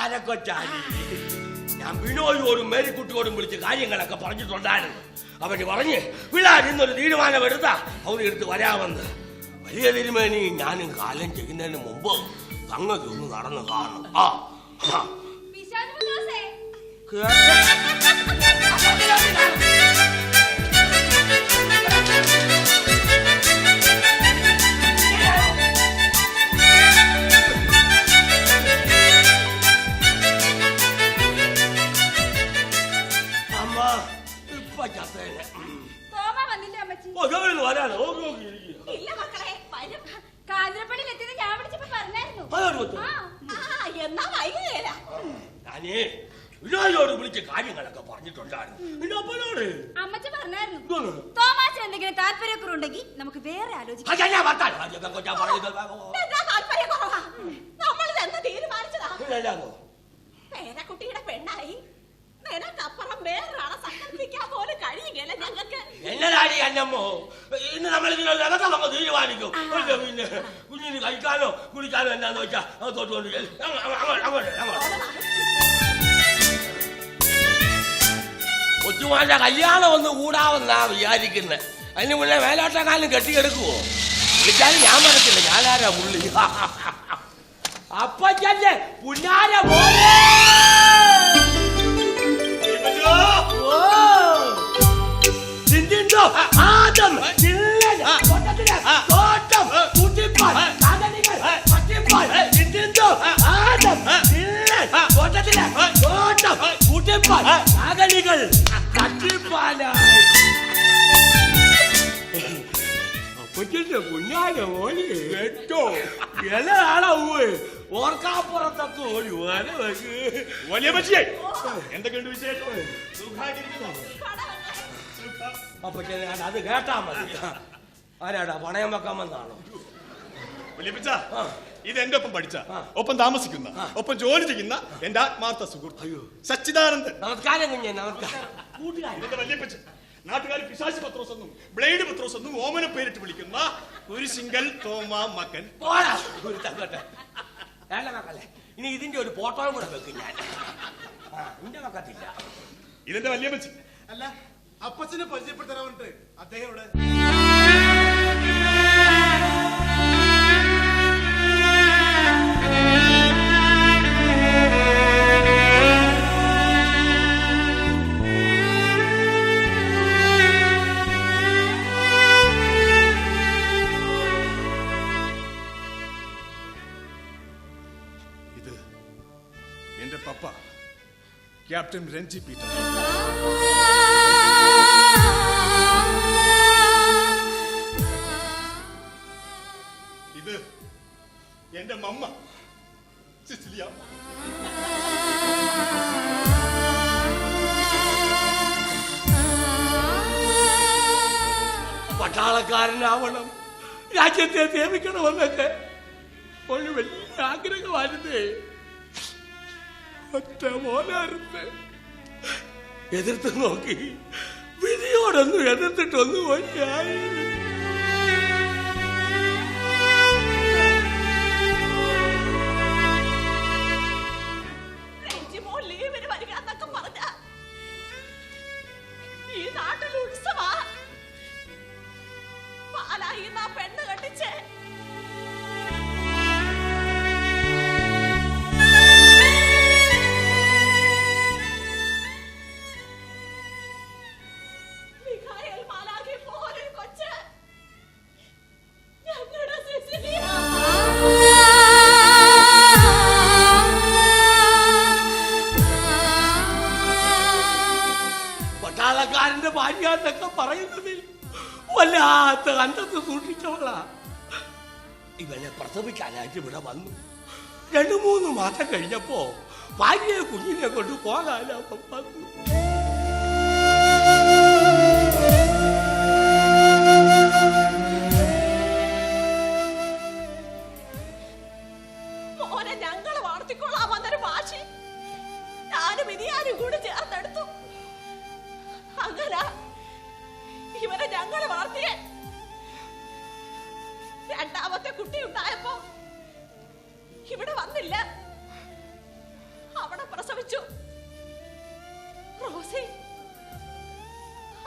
ആനക്കൊച്ചാലി. ഞാൻ ബിനോയോടും മേരിക്കുട്ടിയോടും വിളിച്ച് കാര്യങ്ങളൊക്കെ പറഞ്ഞിട്ടുണ്ടായിരുന്നു. അവന് പറഞ്ഞ് പിള്ളേർ ഇന്നൊരു തീരുമാനം എടുത്താ അവരെടുത്ത് വരാമെന്ന്. വലിയ തിരുമേനി ഞാനും കാലം ചെയ്യുന്നതിന് മുമ്പ് തങ്ങൾക്ക് ഒന്ന് നടന്ന് കാണണം. ഞാനേ വിനോയോട് വിളിച്ച് കാര്യങ്ങളൊക്കെ പറഞ്ഞിട്ടുണ്ടായിരുന്നു. അമ്മച്ചി പറഞ്ഞായിരുന്നു തോമാസിന് എന്തെങ്കിലും താല്പര്യക്കുറവുണ്ടെങ്കിൽ നമുക്ക് വേറെ ആലോചിക്കാം. കുട്ടിയുടെ പെണ്ണായി നിനക്കപ്പുറം വേറൊരാളെ സങ്കല്പിക്കാൻ പോലും കഴിയുകയില്ല ഞങ്ങൾക്ക്. എന്നതാടി അന്നമ്മോ, ഇന്ന് നമ്മളിതിനൊക്കെ തീരുമാനിക്കും. പിന്നെ കുഞ്ഞിന് കഴിക്കാനോ കുടിക്കാനോ എന്നാന്ന് വെച്ചാ തൊട്ടുകൊണ്ട് കൊച്ചുമാന്റെ കല്യാണം ഒന്ന് കൂടാമെന്നാ വിചാരിക്കുന്നത്. അതിന് മുന്നേ മേലോട്ടക്കാലം കെട്ടിയെടുക്കുവോ? വിളിച്ചാലും ഞാൻ മനസ്സില്ല ഞാനാരാ പുള്ളി. അപ്പച്ചന്റെ പുന്നാര പോലെ ആദം തോട്ടം കുട്ടിപ്പാൽ അകലികൾ കട്ടിപ്പാലായി. അപ്പച്ചന്റെ പുന്നാര പോലെ കേട്ടോ എല്ലാം ഓർക്കാപ്പുറത്തൊക്കെ ഓടി വലിയ പറ്റിയായി. എന്തൊക്കെയുണ്ട് വിശേഷം? അപ്പച്ചനെ അത് കേട്ടാ മതി. ആരാടാ പണയം വെക്കാൻ വന്നാണോ? ഇത് എന്റെ ഒപ്പം പഠിച്ച, ഒപ്പം താമസിക്കുന്ന, ഒപ്പം ജോലി ചെയ്യുന്ന എന്റെ ആത്മാർത്ഥ സുഹൃത്ത് സച്ചിദാനന്ദൻ. നമസ്കാരം കുഞ്ഞെ. നമസ്കാരം. എന്റെ വല്യപ്പച്ചൻ നാട്ടുകാർ പിശാചി പത്രോസ് എന്നും ബ്ലേഡ് പത്രോസ് എന്നും ഓമന പേരിട്ട് വിളിക്കുന്ന ഒരു സിംഗൽ തോമാ മകൻ. മക്കളെ ഇനി ഇതിന്റെ ഒരു ഫോട്ടോ കൂടെ വെക്കും ഞാൻ. എന്റെ മക്കത്തില്ല. ഇതെന്റെ വല്യപ്പച്ചൻ. അല്ല അപ്പച്ചനെ പരിചയപ്പെടുത്തരാവുന്നിട്ട് അദ്ദേഹം ഇവിടെ. ഇത് എന്റെ പപ്പ ക്യാപ്റ്റൻ രഞ്ജി പീറ്റർ. ഇത് എന്റെ മമ്മ സിസിലിയ. പട്ടാളക്കാരനാവണം, രാജ്യത്തെ സേവിക്കണമെന്നൊക്കെ ഒരു വലിയ ആഗ്രഹമായിരുന്നേ. ഒറ്റ മോനായിരുന്നു. എതിർത്ത് നോക്കി വിധിയോടൊന്നും എതിർത്തിട്ടൊന്നും ഒന്നായി. ഈ നാട്ടിൽ ഉത്സവാ. പാലായി പെണ്ണ് കെട്ടിച്ചേ പട്ടാളക്കാരന്റെ ഭാര്യ എന്നൊക്കെ പറയുന്നതിൽ വല്ലാത്ത അന്തത്ത് സൂക്ഷിച്ചവളാ. ഇവനെ പ്രസവിക്കാനായിട്ട് ഇവിടെ വന്നു. 2-3 മാസം കഴിഞ്ഞപ്പോ ഭാര്യയെ കുഞ്ഞിനെ കൊണ്ട് പോകാനോ വന്നു. മോനെ ഞങ്ങള് വളർത്തിക്കൊള്ളാൻ വന്നൊരു വാശി ഞാനും ഇനിയാരും കൂടി ചേർത്തെടുത്തു. അങ്ങനെ ഇവനെ ഞങ്ങള് വളർത്തിയേ. രണ്ടാമത്തെ കുട്ടി ഉണ്ടായപ്പോ ഇവിടെ വന്നില്ല. അവിടെ പ്രസവിച്ചു. റോസി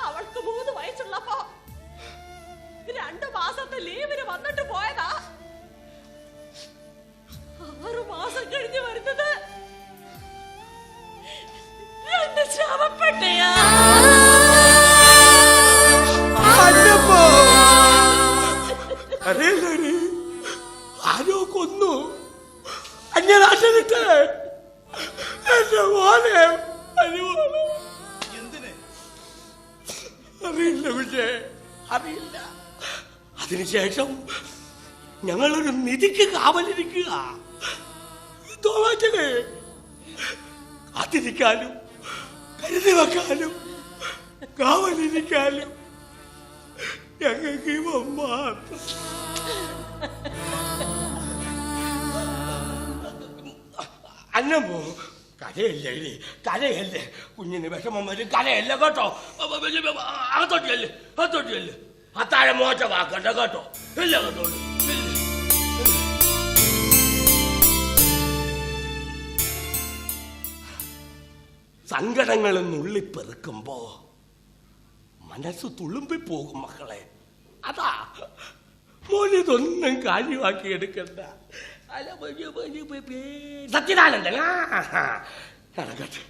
അവൾക്ക് 3 വയസ്സുള്ളപ്പോ 2 മാസത്തെ ലീവിന് വന്നിട്ട് പോയതാ. 6 മാസം കഴിഞ്ഞ് വരുന്നത് 2 ശവപ്പെട്ടിയാ. ആരോ കൊന്നു അന്യനാട്ടിലിട്ട് എന്റെ മോനെ. എന്തിന്? അറിയില്ല പക്ഷേ അറിയില്ല. അതിനുശേഷം ഞങ്ങളൊരു നിധിക്ക് കാവലിരിക്കുക. തോമാച്ചനെ കാത്തിരിക്കാനും കരുതി വെക്കാനും കാവലിരിക്കാനും ഞങ്ങൾക്ക് ഇവ മാത്രം. അന്നമ്മോ കരയല്ലേ ഇനി, കരയല്ലേ. കുഞ്ഞിന് വിഷമം വരും, കരയല്ല കേട്ടോ. അകത്തോട്ടിയല്ലേ അകത്തോട്ടിയല്ലേ. അത്താഴം മോശമാക്കണ്ട കേട്ടോ. ഇല്ല കേട്ടോളൂ. സങ്കടങ്ങൾ നുള്ളിപ്പെറുക്കുമ്പോ മനസ്സ് തുളുമ്പിപ്പോകും മക്കളെ. അതാ മോനിതൊന്നും കാര്യമാക്കി എടുക്കണ്ട. സത്യനാനന്ദൻ നടക്കട്ടെ.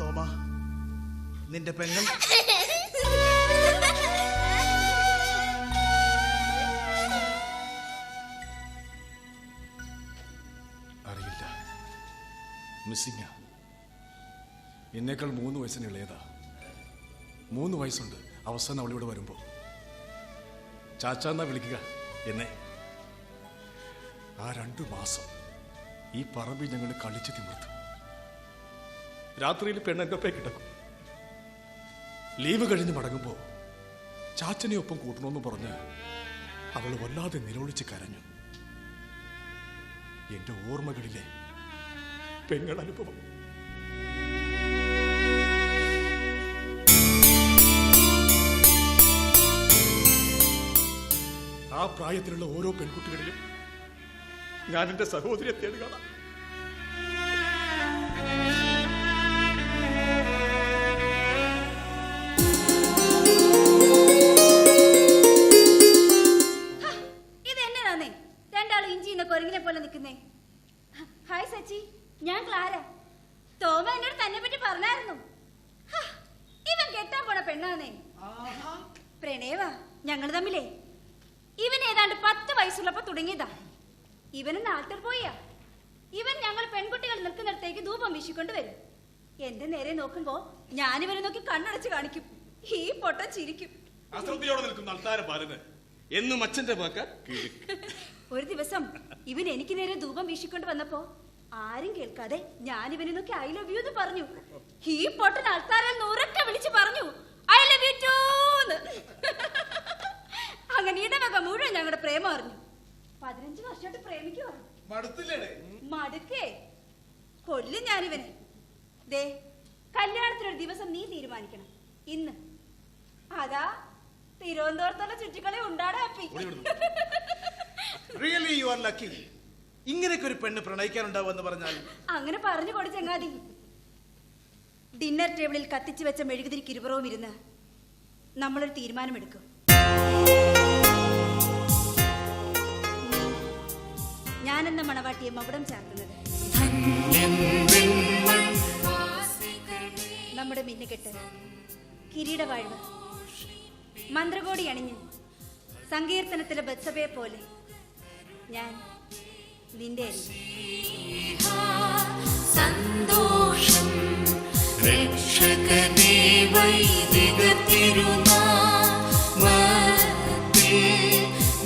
തോമ, നിന്റെ പെങ്ങൾ അറിയില്ല. മിസ്സിങ്ങ. എന്നേക്കാൾ 3 വയസ്സിന് ഇളയതാ. 3 വയസ്സുണ്ട് അവസാനം അവളിവിടെ വരുമ്പോ. ചാച്ചാന്നാ വിളിക്കുക എന്നെ. ആ 2 മാസം ഈ പറമ്പിൽ ഞങ്ങൾ കളിച്ച് തിമിർത്തു. രാത്രിയിൽ പെണ്ണെൻ്റെപ്പേ കിടക്കും. ലീവ് കഴിഞ്ഞ് മടങ്ങുമ്പോ ചാച്ചനെ ഒപ്പം കൂട്ടണമെന്ന് പറഞ്ഞ് അവൾ വല്ലാതെ നിലവിളിച്ച് കരഞ്ഞു. എന്റെ ഓർമ്മകളിലെ പെങ്ങൾ അനുഭവം. ആ പ്രായത്തിലുള്ള ഓരോ പെൺകുട്ടികളിലും ഞാൻ എന്റെ സഹോദരിയെ തേടുകയാണ്. ഇതെന്നതാന്നേ രണ്ടാളും ഇഞ്ചിന്ന കൊരങ്ങിനെ പോലെ നിൽക്കുന്നേ. ഹായ് സച്ചി, ഞാൻ ക്ലാര. തോമ എന്നോട് തന്നെ പറ്റി പറഞ്ഞായിരുന്നു. ഇവൻ കെട്ടാൻ പോണ പെണ്ണാന്നേ. പ്രണയവാ ഞങ്ങൾ തമ്മിലേ. ഇവൻ ഏതാണ്ട് 10 വയസ്സുള്ളപ്പോ തുടങ്ങിയതാ. ഇവന് നാട്ടിൽ പോയാ. ഇവൻ ഞങ്ങൾ പെൺകുട്ടികൾ നിൽക്കുന്നിടത്തേക്ക് ധൂപം വീശിക്കൊണ്ട് വരും. എന്റെ നേരെ നോക്കുമ്പോ ഞാനിവനെ നോക്കി കണ്ണടച്ച് കാണിക്കും. ഈ പൊട്ട ചിരിക്കും. അശ്രദ്ധയോടെ നിൽക്കുന്ന അൾത്താര പാലന് എന്നും അച്ഛന്റെ വാക്ക്. ഒരു ദിവസം ഇവൻ എനിക്ക് നേരെ ധൂപം വീശിക്കൊണ്ട് വന്നപ്പോ ആരും കേൾക്കാതെ ഞാൻ ഇവനെ നോക്കി ഐ ലവ് യു എന്ന് പറഞ്ഞു. ഈ പൊട്ടൻ ആൾക്കാരെ ഉറക്കെ വിളിച്ചു പറഞ്ഞു ഐ ലവ് യു ടു. അങ്ങനെ ഇടവക മുഴുവൻ ഞങ്ങളുടെ പ്രേമം അറിഞ്ഞു. 15 വർഷമായിട്ട് പ്രേമിക്കുവാ. മടുക്കേ കൊല്ലും ഞാനിവനെ. ദേ കല്യാണത്തിനൊരു ദിവസം നീ തീരുമാനിക്കണം. ഇന്ന് അതാ തിരുവനന്തപുരത്തുള്ള ചുറ്റിക്കളി ഉണ്ടാടാ. Really you are lucky. ഇങ്ങനെയൊക്കെ ഒരു പെണ്ണ് പ്രണയിക്കാനുണ്ടാവുമെന്ന് പറഞ്ഞാൽ അങ്ങനെ പറഞ്ഞു കൊടു ചങ്ങാതി. ഡിന്നർ ടേബിളിൽ കത്തിച്ചു വെച്ച മെഴുകുതിരിക്ക് ഇരുപുറവും ഇരുന്ന് നമ്മളൊരു തീരുമാനമെടുക്കും. ഞാനെന്ന മണവാട്ടിയെ മകുടം ചാർത്തുന്നത് നമ്മുടെ മിന്നുകെട്ട് കിരീടവാഴ്വ് മന്ത്രകോടി അണിഞ്ഞ് സങ്കീർത്തനത്തിലെ ബത്സബയെ പോലെ ഞാൻ നിന്റെ സന്തോഷം രക്ഷകനേ വൈദിക തിരുനാമത്തിൽ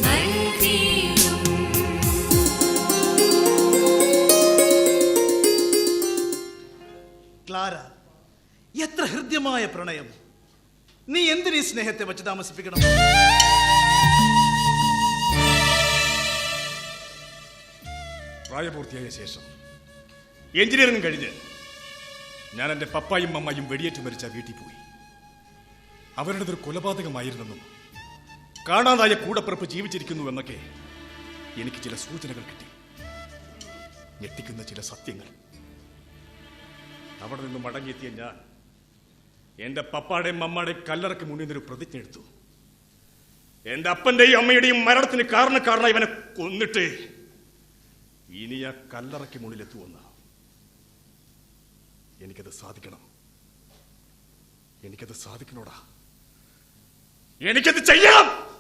നൽകിയും. ക്ലാര, എത്ര ഹൃദ്യമായ പ്രണയം. നീ എന്തിനീ സ്നേഹത്തെ വച്ച് താമസിപ്പിക്കണം? പ്രായപൂർത്തിയായ ശേഷം എഞ്ചിനീയറിംഗ് കഴിഞ്ഞ് ഞാൻ എൻ്റെ പപ്പായും അമ്മയും വെടിയേറ്റ് മരിച്ച വീട്ടിൽ പോയി. അവരുടേതൊരു കൊലപാതകമായിരുന്നെന്നും കാണാതായ കൂടപ്പിറപ്പ് ജീവിച്ചിരിക്കുന്നു എന്നൊക്കെ എനിക്ക് ചില സൂചനകൾ കിട്ടി. ഞെട്ടിക്കുന്ന ചില സത്യങ്ങൾ. അവിടെ നിന്ന് മടങ്ങിയെത്തിയ ഞാൻ എന്റെ പപ്പാടെയും അമ്മയുടെയും കല്ലറയ്ക്ക് മുന്നിൽ നിന്നൊരു പ്രതിജ്ഞ എടുത്തു. എന്റെ അപ്പന്റെയും അമ്മയുടെയും മരണത്തിന് കാരണക്കാരനായി ഇവനെ കൊന്നിട്ട് ഇനി ആ കല്ലറയ്ക്ക് മുന്നിലെത്തുമെന്ന്. എനിക്കത് സാധിക്കണം. എനിക്കത് സാധിക്കണോടാ. എനിക്കത് ചെയ്യണം.